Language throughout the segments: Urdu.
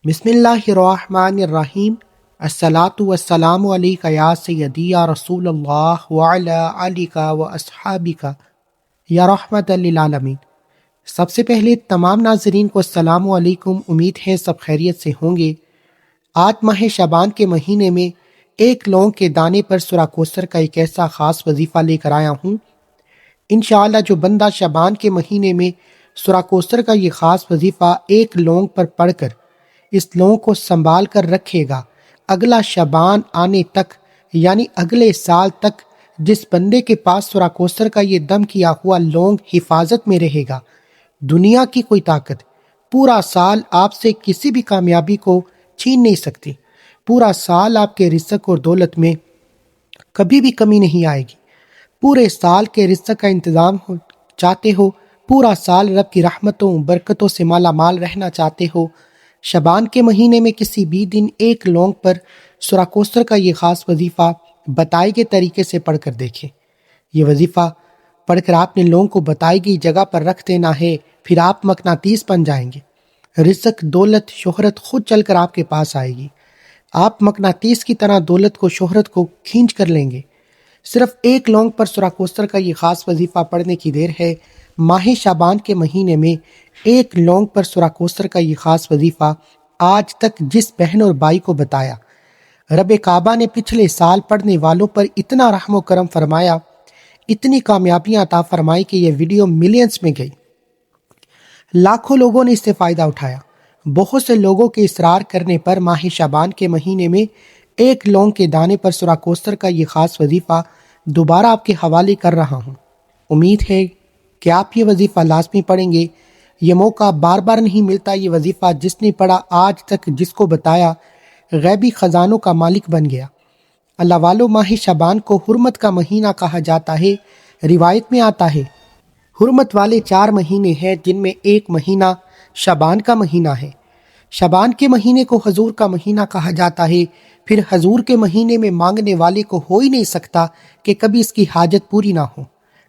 بسم اللہ الرحمن الرحیم۔ الصلاۃ والسلام علیک یا سیدی یا رسول اللہ وعلی آلک و اصحابک یا رحمت للعالمین۔ سب سے پہلے تمام ناظرین کو السلام علیکم، امید ہے سب خیریت سے ہوں گے۔ آج ماہ شعبان کے مہینے میں ایک لونگ کے دانے پر سورہ کوثر کا ایک ایسا خاص وظیفہ لے کر آیا ہوں۔ انشاءاللہ جو بندہ شعبان کے مہینے میں سورہ کوثر کا یہ خاص وظیفہ ایک لونگ پر پڑھ کر اس لونگ کو سنبھال کر رکھے گا، اگلا شعبان آنے تک یعنی اگلے سال تک جس بندے کے پاس سورہ کوثر کا یہ دم کیا ہوا لونگ حفاظت میں رہے گا، دنیا کی کوئی طاقت پورا سال آپ سے کسی بھی کامیابی کو چھین نہیں سکتی۔ پورا سال آپ کے رزق اور دولت میں کبھی بھی کمی نہیں آئے گی۔ پورے سال کے رزق کا انتظام چاہتے ہو، پورا سال رب کی رحمتوں برکتوں سے مالا مال رہنا چاہتے ہو، شعبان کے مہینے میں کسی بھی دن ایک لونگ پر سورہ کوثر کا یہ خاص وظیفہ بتائے گئے طریقے سے پڑھ کر دیکھیں۔ یہ وظیفہ پڑھ کر آپ نے لونگ کو بتائی گئی جگہ پر رکھ دینا ہے، پھر آپ مقناطیس بن جائیں گے۔ رزق، دولت، شہرت خود چل کر آپ کے پاس آئے گی۔ آپ مقناطیس کی طرح دولت کو، شہرت کو کھینچ کر لیں گے۔ صرف ایک لونگ پر سورہ کوثر کا یہ خاص وظیفہ پڑھنے کی دیر ہے۔ ماہ شعبان کے مہینے میں ایک لونگ پر سورہ کوثر کا یہ خاص وظیفہ آج تک جس بہن اور بھائی کو بتایا، رب کعبہ نے پچھلے سال پڑھنے والوں پر اتنا رحم و کرم فرمایا، اتنی کامیابیاں عطا فرمائی کہ یہ ویڈیو ملینز میں گئی۔ لاکھوں لوگوں نے اس سے فائدہ اٹھایا۔ بہت سے لوگوں کے اصرار کرنے پر ماہ شعبان کے مہینے میں ایک لونگ کے دانے پر سورہ کوثر کا یہ خاص وظیفہ دوبارہ آپ کے حوالے کر رہا ہوں۔ امید ہے کہ آپ یہ وظیفہ لازمی پڑھیں گے۔ یہ موقع بار بار نہیں ملتا۔ یہ وظیفہ جس نے پڑھا، آج تک جس کو بتایا، غیبی خزانوں کا مالک بن گیا۔ اللہ والو، ماہ شعبان کو حرمت کا مہینہ کہا جاتا ہے۔ روایت میں آتا ہے حرمت والے 4 مہینے ہیں، جن میں ایک مہینہ شعبان کا مہینہ ہے۔ شعبان کے مہینے کو حضور کا مہینہ کہا جاتا ہے۔ پھر حضور کے مہینے میں مانگنے والے کو ہو ہی نہیں سکتا کہ کبھی اس کی حاجت پوری نہ ہو۔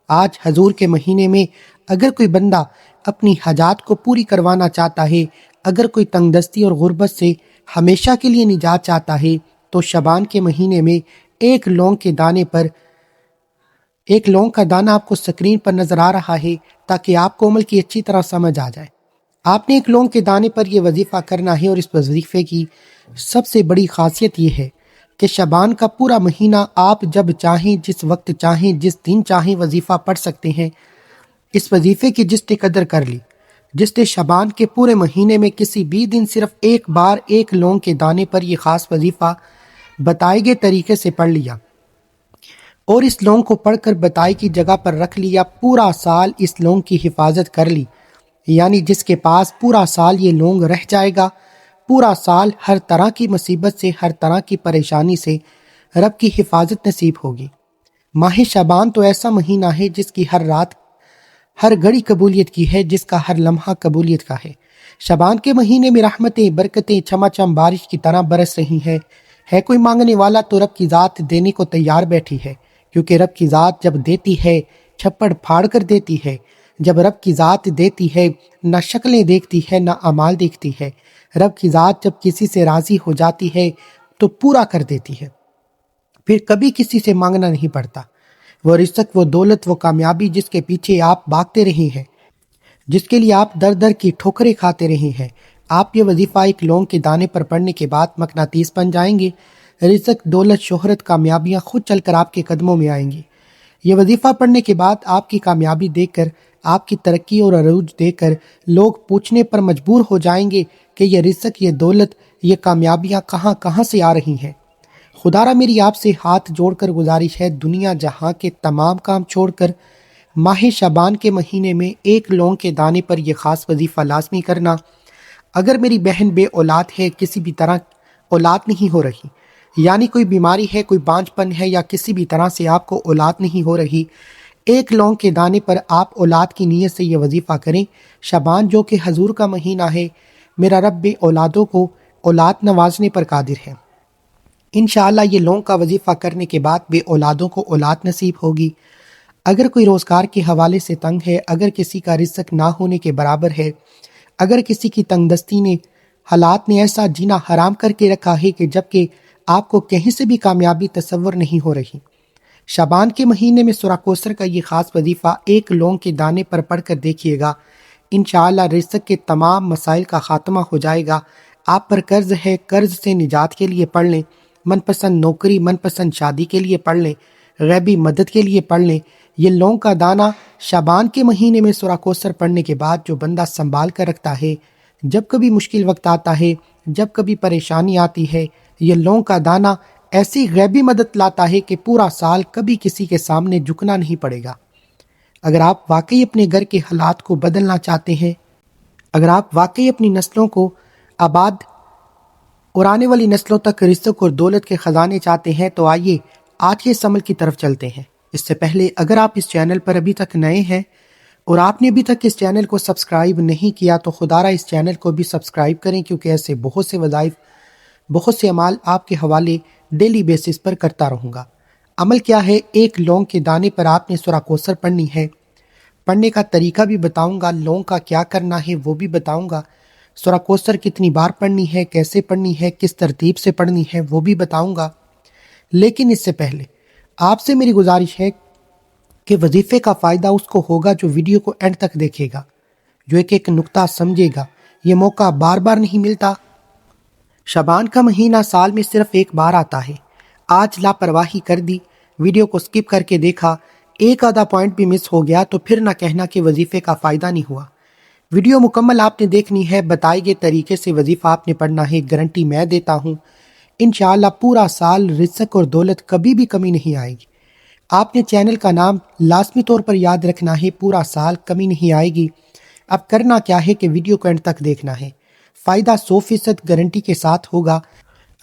آج حضور کے مہینے میں اگر کوئی بندہ اپنی حاجات کو پوری کروانا چاہتا ہے، اگر کوئی تنگ دستی اور غربت سے ہمیشہ کے لیے نجات چاہتا ہے، تو شعبان کے مہینے میں ایک لونگ کے دانے پر، ایک لونگ کا دانہ آپ کو سکرین پر نظر آ رہا ہے تاکہ آپ کو عمل کی اچھی طرح سمجھ آ جائے۔ آپ نے ایک لونگ کے دانے پر یہ وظیفہ کرنا ہے، اور اس وظیفے کی سب سے بڑی خاصیت یہ ہے کہ شعبان کا پورا مہینہ آپ جب چاہیں، جس وقت چاہیں، جس دن چاہیں وظیفہ پڑھ سکتے ہیں۔ اس وظیفے کی جس نے قدر کر لی، جس نے شعبان کے پورے مہینے میں کسی بھی دن صرف ایک بار ایک لونگ کے دانے پر یہ خاص وظیفہ بتائے گئے طریقے سے پڑھ لیا اور اس لونگ کو پڑھ کر بتائی کی جگہ پر رکھ لیا، پورا سال اس لونگ کی حفاظت کر لی، یعنی جس کے پاس پورا سال یہ لونگ رہ جائے گا، پورا سال ہر طرح کی مصیبت سے، ہر طرح کی پریشانی سے رب کی حفاظت نصیب ہوگی۔ ماہ شعبان تو ایسا مہینہ ہے جس کی ہر رات، ہر گھڑی قبولیت کی ہے، جس کا ہر لمحہ قبولیت کا ہے۔ شعبان کے مہینے میں رحمتیں، برکتیں چھما بارش کی طرح برس رہی ہیں۔ ہے کوئی مانگنے والا تو رب کی ذات دینے کو تیار بیٹھی ہے، کیونکہ رب کی ذات جب دیتی ہے چھپڑ پھاڑ کر دیتی ہے۔ جب رب کی ذات دیتی ہے، نہ شکلیں دیکھتی ہے نہ اعمال دیکھتی ہے۔ رب کی ذات جب کسی سے راضی ہو جاتی ہے تو پورا کر دیتی ہے، پھر کبھی کسی سے مانگنا نہیں پڑتا۔ وہ رزق، وہ دولت، وہ کامیابی جس کے پیچھے آپ بھاگتے رہے ہیں، جس کے لیے آپ در در کی ٹھوکریں کھاتے رہے ہیں، آپ یہ وظیفہ ایک لونگ کے دانے پر پڑھنے کے بعد مقناطیس بن جائیں گے۔ رزق، دولت، شہرت، کامیابیاں خود چل کر آپ کے قدموں میں آئیں گی۔ یہ وظیفہ پڑھنے کے بعد آپ کی کامیابی دیکھ کر، آپ کی ترقی اور عروج دیکھ کر لوگ پوچھنے پر مجبور ہو جائیں گے کہ یہ رزق، یہ دولت، یہ کامیابیاں کہاں کہاں سے آ رہی ہیں۔ خدا را میری آپ سے ہاتھ جوڑ کر گزارش ہے، دنیا جہاں کے تمام کام چھوڑ کر ماہ شعبان کے مہینے میں ایک لونگ کے دانے پر یہ خاص وظیفہ لازمی کرنا۔ اگر میری بہن بے اولاد ہے، کسی بھی طرح اولاد نہیں ہو رہی، یعنی کوئی بیماری ہے، کوئی بانجھ پن ہے، یا کسی بھی طرح سے آپ کو اولاد نہیں ہو رہی، ایک لونگ کے دانے پر آپ اولاد کی نیت سے یہ وظیفہ کریں۔ شعبان جو کہ حضور کا مہینہ ہے، میرا رب بے اولادوں کو اولاد نوازنے پر قادر ہے۔ انشاءاللہ یہ لونگ کا وظیفہ کرنے کے بعد بے اولادوں کو اولاد نصیب ہوگی۔ اگر کوئی روزگار کے حوالے سے تنگ ہے، اگر کسی کا رزق نہ ہونے کے برابر ہے، اگر کسی کی تنگ دستی نے حالات نے ایسا جینا حرام کر کے رکھا ہے کہ جبکہ آپ کو کہیں سے بھی کامیابی تصور نہیں ہو رہی۔ شعبان کے مہینے میں سورہ کوثر کا یہ خاص وظیفہ ایک لونگ کے دانے پر پڑھ کر دیکھیے گا، انشاءاللہ رزق کے تمام مسائل کا خاتمہ ہو جائے گا۔ آپ پر قرض ہے، قرض سے نجات کے لیے پڑھ لیں، من پسند نوکری، من پسند شادی کے لیے پڑھ لیں، غیبی مدد کے لیے پڑھ لیں۔ یہ لونگ کا دانہ شعبان کے مہینے میں سورہ کوثر پڑھنے کے بعد جو بندہ سنبھال کر رکھتا ہے، جب کبھی مشکل وقت آتا ہے، جب کبھی پریشانی آتی ہے، یہ لونگ کا دانہ ایسی غیبی مدد لاتا ہے کہ پورا سال کبھی کسی کے سامنے جھکنا نہیں پڑے گا۔ اگر آپ واقعی اپنے گھر کے حالات کو بدلنا چاہتے ہیں، اگر آپ واقعی اپنی نسلوں کو آباد اور آنے والی نسلوں تک رزق اور دولت کے خزانے چاہتے ہیں، تو آئیے آج کے اس عمل کی طرف چلتے ہیں۔ اس سے پہلے اگر آپ اس چینل پر ابھی تک نئے ہیں اور آپ نے ابھی تک اس چینل کو سبسکرائب نہیں کیا تو خدا را اس چینل کو بھی سبسکرائب کریں، کیونکہ ایسے بہت سے وظائف، بہت سے اعمال آپ کے حوالے ڈیلی بیسس پر کرتا رہوں گا۔ عمل کیا ہے؟ ایک لونگ کے دانے پر آپ نے سورہ کوثر پڑھنی ہے۔ پڑھنے کا طریقہ بھی بتاؤں گا، لونگ کا کیا کرنا ہے وہ بھی بتاؤں گا، سورہ کوثر کتنی بار پڑھنی ہے، کیسے پڑھنی ہے، کس ترتیب سے پڑھنی ہے وہ بھی بتاؤں گا۔ لیکن اس سے پہلے آپ سے میری گزارش ہے کہ وظیفے کا فائدہ اس کو ہوگا جو ویڈیو کو اینڈ تک دیکھے گا، جو ایک ایک نقطہ سمجھے گا۔ یہ موقع بار بار نہیں ملتا۔ شعبان کا مہینہ سال میں صرف ایک بار آتا ہے۔ آج لاپرواہی کر دی، ویڈیو کو سکپ کر کے دیکھا، ایک آدھا پوائنٹ بھی مس ہو گیا تو پھر نہ کہنا کہ وظیفے کا فائدہ نہیں ہوا۔ ویڈیو مکمل آپ نے دیکھنی ہے، بتائے گئے طریقے سے وظیفہ آپ نے پڑھنا ہے، گارنٹی میں دیتا ہوں۔ انشاءاللہ پورا سال رزق اور دولت کبھی بھی کمی نہیں آئے گی۔ آپ نے چینل کا نام لازمی طور پر یاد رکھنا ہے، پورا سال کمی نہیں آئے گی۔ اب کرنا کیا ہے کہ ویڈیو کو اینڈ تک دیکھنا ہے، فائدہ 100% گارنٹی کے ساتھ ہوگا۔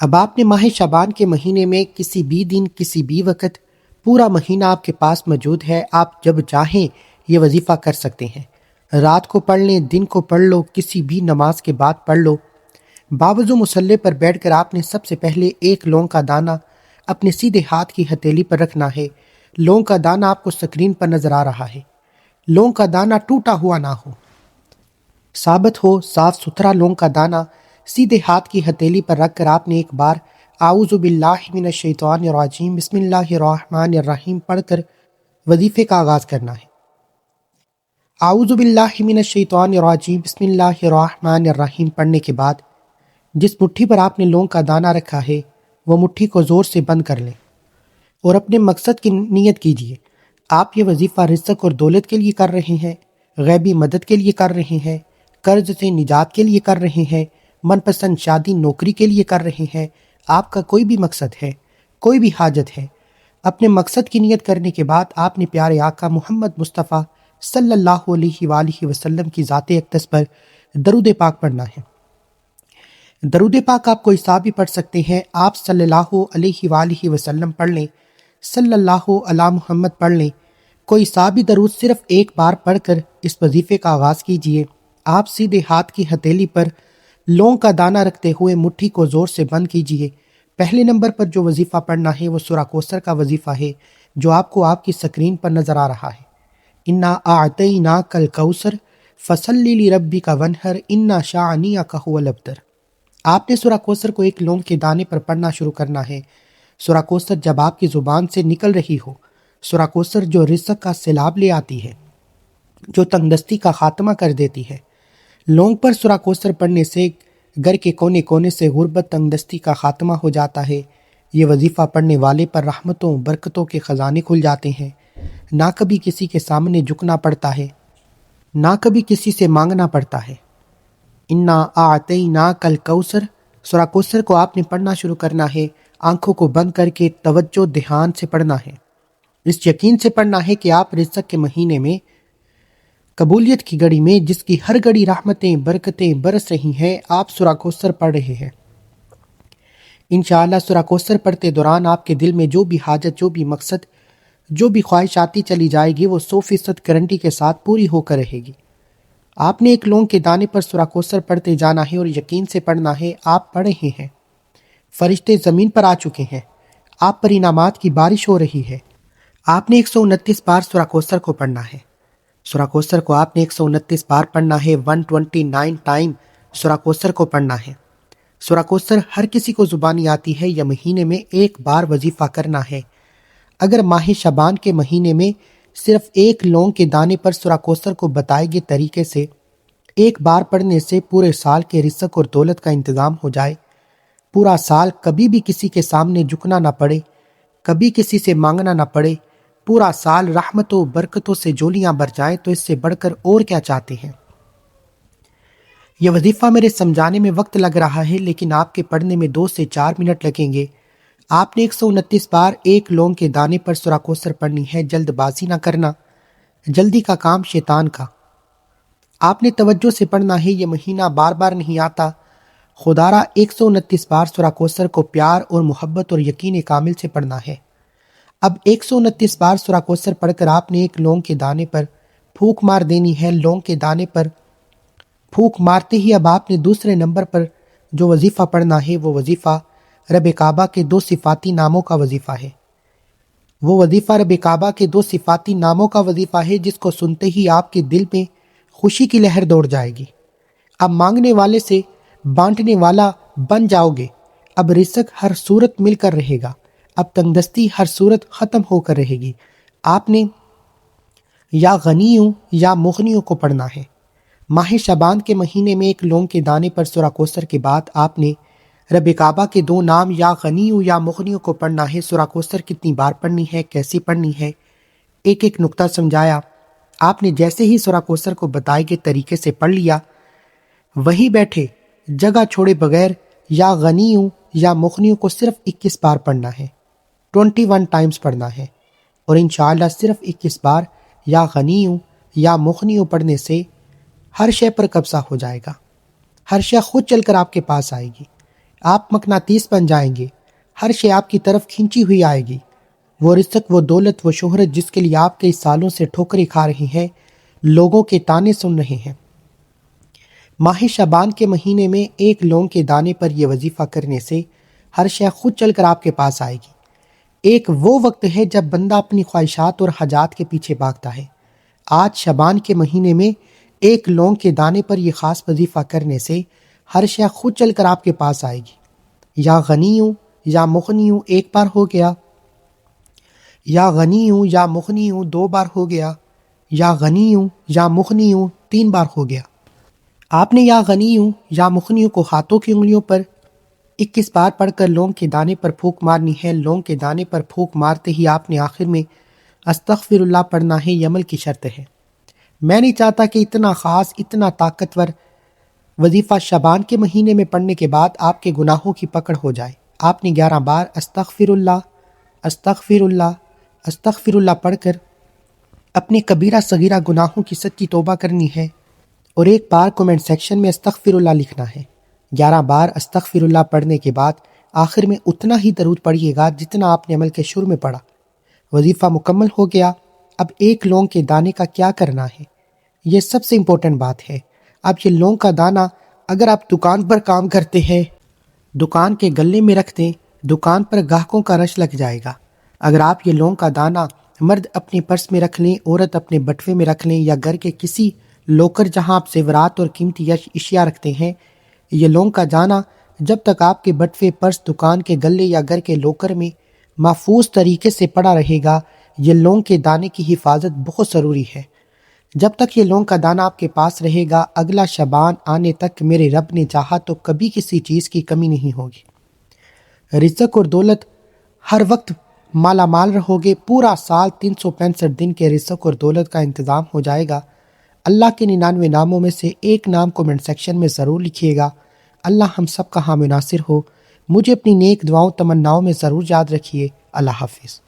اب آپ نے ماہ شعبان کے مہینے میں کسی بھی دن، کسی بھی وقت، پورا مہینہ آپ کے پاس موجود ہے، آپ جب چاہیں یہ وظیفہ کر سکتے ہیں۔ رات کو پڑھ لیں، دن کو پڑھ لو، کسی بھی نماز کے بعد پڑھ لو۔ باوضو مصلی پر بیٹھ کر آپ نے سب سے پہلے ایک لونگ کا دانہ اپنے سیدھے ہاتھ کی ہتھیلی پر رکھنا ہے۔ لونگ کا دانہ آپ کو سکرین پر نظر آ رہا ہے۔ لونگ کا دانہ ٹوٹا ہوا نہ ہو، ثابت ہو، صاف ستھرا لونگ کا دانہ سیدھے ہاتھ کی ہتھیلی پر رکھ کر آپ نے ایک بار اعوذ باللہ من الشیطان الرجیم بسم اللہ الرحمن الرحیم پڑھ کر وظیفے کا آغاز کرنا ہے۔ اعوذ باللہ من الشیطان الرجیم بسم اللہ الرحمن الرحیم پڑھنے کے بعد جس مٹھی پر آپ نے لونگ کا دانہ رکھا ہے وہ مٹھی کو زور سے بند کر لیں اور اپنے مقصد کی نیت کیجیے۔ آپ یہ وظیفہ رزق اور دولت کے لیے کر رہے ہیں، غیبی مدد کے لیے کر رہے ہیں، قرض سے نجات کے لیے کر رہے ہیں، من پسند شادی نوکری کے لیے کر رہے ہیں۔ آپ کا کوئی بھی مقصد ہے، کوئی بھی حاجت ہے، اپنے مقصد کی نیت کرنے کے بعد آپ نے پیارے آقا محمد مصطفیٰ صلی اللہ علیہ وآلہ وسلم کی ذات اقدس پر درود پاک پڑھنا ہے۔ درود پاک آپ کوئی سا بھی پڑھ سکتے ہیں، آپ صلی اللہ علیہ وآلہ وسلم پڑھ لیں، صلی اللہ علی محمد پڑھ لیں، کوئی سا بھی درود صرف ایک بار پڑھ کر اس وظیفے کا آغاز کیجیے۔ آپ سیدھے ہاتھ کی ہتھیلی پر لونگ کا دانہ رکھتے ہوئے مٹھی کو زور سے بند کیجیے۔ پہلے نمبر پر جو وظیفہ پڑھنا ہے وہ سورہ کوثر کا وظیفہ ہے، جو آپ کو آپ کی سکرین پر نظر آ رہا ہے۔ انا اعطیناک الکوثر فصلی لربک وانحر ان شانئک ھو الابتر۔ آپ نے سورہ کوثر کو ایک لونگ کے دانے پر پڑھنا شروع کرنا ہے۔ سورہ کوثر جب آپ کی زبان سے نکل رہی ہو، سورہ کوثر جو رزق کا سیلاب لے آتی ہے، جو تنگدستی کا خاتمہ کر دیتی ہے۔ لونگ پر سورہ کوثر پڑھنے سے گھر کے کونے کونے سے غربت، تنگدستی کا خاتمہ ہو جاتا ہے۔ یہ وظیفہ پڑھنے والے پر رحمتوں، برکتوں کے خزانے کھل جاتے ہیں۔ نہ کبھی کسی کے سامنے جھکنا پڑتا ہے، نہ کبھی کسی سے مانگنا پڑتا ہے۔ انا اعطیناک الکوثر، سورہ کوثر کو آپ نے پڑھنا شروع کرنا ہے، آنکھوں کو بند کر کے توجہ دھیان سے پڑھنا ہے۔ اس یقین سے پڑھنا ہے کہ آپ رزق کے مہینے میں، قبولیت کی گھڑی میں، جس کی ہر گھڑی رحمتیں، برکتیں برس رہی ہیں، آپ سورہ کوثر پڑھ رہے ہیں۔ انشاءاللہ سورہ کوثر پڑھتے دوران آپ کے دل میں جو بھی حاجت، جو بھی مقصد، جو بھی خواہش آتی چلی جائے گی، وہ 100% گارنٹی کے ساتھ پوری ہو کر رہے گی۔ آپ نے ایک لونگ کے دانے پر سورہ کوثر پڑھتے جانا ہے اور یقین سے پڑھنا ہے۔ آپ پڑھ رہے ہیں، فرشتے زمین پر آ چکے ہیں، آپ پر انعامات کی بارش ہو رہی ہے۔ آپ نے 129 بار سورہ کوثر کو پڑھنا ہے۔ سورہ کوثر کو آپ نے 129 بار پڑھنا ہے، 129 ٹائم سورہ کوثر کو پڑھنا ہے۔ سورہ کوثر ہر کسی کو زبانی آتی ہے یا مہینے میں ایک بار وظیفہ کرنا ہے۔ اگر ماہ شعبان کے مہینے میں صرف ایک لونگ کے دانے پر سورہ کوثر کو بتائے گئے طریقے سے ایک بار پڑھنے سے پورے سال کے رزق اور دولت کا انتظام ہو جائے، پورا سال کبھی بھی کسی کے سامنے جھکنا نہ پڑے، کبھی کسی سے مانگنا نہ پڑے، پورا سال رحمتوں و برکتوں سے جولیاں بھر جائیں، تو اس سے بڑھ کر اور کیا چاہتے ہیں؟ یہ وظیفہ میرے سمجھانے میں وقت لگ رہا ہے، لیکن آپ کے پڑھنے میں 2 سے 4 منٹ لگیں گے۔ آپ نے 129 بار ایک لونگ کے دانے پر سورہ کوثر پڑھنی ہے۔ جلد بازی نہ کرنا، جلدی کا کام شیطان کا۔ آپ نے توجہ سے پڑھنا ہے، یہ مہینہ بار بار نہیں آتا۔ خدا را 129 بار سورہ کوثر کو پیار اور محبت اور یقین کامل سے پڑھنا ہے۔ اب 129 بار سورہ کوثر پڑھ کر آپ نے ایک لونگ کے دانے پر پھونک مار دینی ہے۔ لونگ کے دانے پر پھونک مارتے ہی اب آپ نے دوسرے نمبر پر جو وظیفہ پڑھنا ہے وہ وظیفہ رب کعبہ کے 2 صفاتی ناموں کا وظیفہ ہے۔ وہ وظیفہ رب کعبہ کے 2 صفاتی ناموں کا وظیفہ ہے جس کو سنتے ہی آپ کے دل میں خوشی کی لہر دوڑ جائے گی۔ اب مانگنے والے سے بانٹنے والا بن جاؤ گے۔ اب رزق ہر صورت مل کر رہے گا۔ اب تنگدستی ہر صورت ختم ہو کر رہے گی۔ آپ نے یا غنیوں یا مغنیوں کو پڑھنا ہے۔ ماہ شعبان کے مہینے میں ایک لونگ کے دانے پر سورہ کوثر کے بعد آپ نے رب کعبہ کے 2 نام یا غنیوں یا مغنیوں کو پڑھنا ہے۔ سورہ کوثر کتنی بار پڑھنی ہے، کیسی پڑھنی ہے، ایک ایک نقطہ سمجھایا۔ آپ نے جیسے ہی سورہ کوثر کو بتائے گئے طریقے سے پڑھ لیا، وہی بیٹھے جگہ چھوڑے بغیر یا غنیوں یا مغنیوں کو صرف 21 بار پڑھنا ہے، 21 ٹائمز پڑھنا ہے، اور انشاءاللہ صرف 21 بار یا غنیوں یا مغنیوں پڑھنے سے ہر شے پر قبضہ ہو جائے گا۔ ہر شے خود چل کر آپ کے پاس آئے گی۔ آپ مقناطیس بن جائیں گے۔ ہر شے آپ کی طرف کھینچی ہوئی آئے گی۔ وہ رزق، وہ دولت، وہ شہرت جس کے لیے آپ کئی سالوں سے ٹھوکریں کھا رہے ہیں، لوگوں کے طعنے سن رہے ہیں، ماہ شعبان کے مہینے میں ایک لونگ کے دانے پر یہ وظیفہ کرنے سے ہر شے خود چل کر آپ کے پاس آئے گی۔ ایک وہ وقت ہے جب بندہ اپنی خواہشات اور حاجات کے پیچھے بھاگتا ہے۔ آج شعبان کے مہینے میں ایک لونگ کے دانے پر یہ خاص وظیفہ کرنے سے ہر شے خود چل کر آپ کے پاس آئے گی۔ یا غنیوں یا مغنیوں ایک بار ہو گیا، یا غنیوں یا مغنیوں 2 بار ہو گیا، یا غنیوں یا مغنیوں 3 بار ہو گیا۔ آپ نے یا غنیوں یا مغنیوں کو ہاتھوں کی انگلیوں پر 21 بار پڑھ کر لونگ کے دانے پر پھونک مارنی ہے۔ لونگ کے دانے پر پھونک مارتے ہی آپ نے آخر میں استغفر اللہ پڑھنا ہے۔ یہ عمل کی شرط ہے۔ میں نہیں چاہتا کہ اتنا خاص، اتنا طاقتور وظیفہ شعبان کے مہینے میں پڑھنے کے بعد آپ کے گناہوں کی پکڑ ہو جائے۔ آپ نے 11 بار استغفر اللہ استغفر اللہ استغفر اللہ پڑھ کر اپنے کبیرہ صغیرہ گناہوں کی سچی توبہ کرنی ہے، اور ایک بار کومنٹ سیکشن میں استغفر اللہ لکھنا ہے۔ 11 بار استغفر اللہ پڑھنے کے بعد آخر میں اتنا ہی درود پڑھیے گا جتنا آپ نے عمل کے شروع میں پڑھا۔ وظیفہ مکمل ہو گیا۔ اب ایک لونگ کے دانے کا کیا کرنا ہے، یہ سب سے امپورٹنٹ بات ہے۔ اب یہ لونگ کا دانہ اگر آپ دکان پر کام کرتے ہیں، دکان کے گلے میں رکھ دیں، دکان پر گاہکوں کا رش لگ جائے گا۔ اگر آپ یہ لونگ کا دانہ مرد اپنے پرس میں رکھ لیں، عورت اپنے بٹوے میں رکھ لیں، یا گھر کے کسی لوکر جہاں آپ زیورات اور قیمتی اشیاء رکھتے ہیں، یہ لونگ کا دانہ جب تک آپ کے بٹوے، پرس، دکان کے گلے یا گھر کے لوکر میں محفوظ طریقے سے پڑا رہے گا، یہ لونگ کے دانے کی حفاظت بہت ضروری ہے۔ جب تک یہ لونگ کا دانہ آپ کے پاس رہے گا، اگلا شعبان آنے تک میرے رب نے چاہا تو کبھی کسی چیز کی کمی نہیں ہوگی۔ رزق اور دولت ہر وقت مالا مال رہو گے۔ پورا سال 365 دن کے رزق اور دولت کا انتظام ہو جائے گا۔ اللہ کے 99 ناموں میں سے ایک نام کومنٹ سیکشن میں ضرور لکھیے گا۔ اللہ ہم سب کا حامی ناصر ہو۔ مجھے اپنی نیک دعاؤں تمناؤں میں ضرور یاد رکھیے۔ اللہ حافظ۔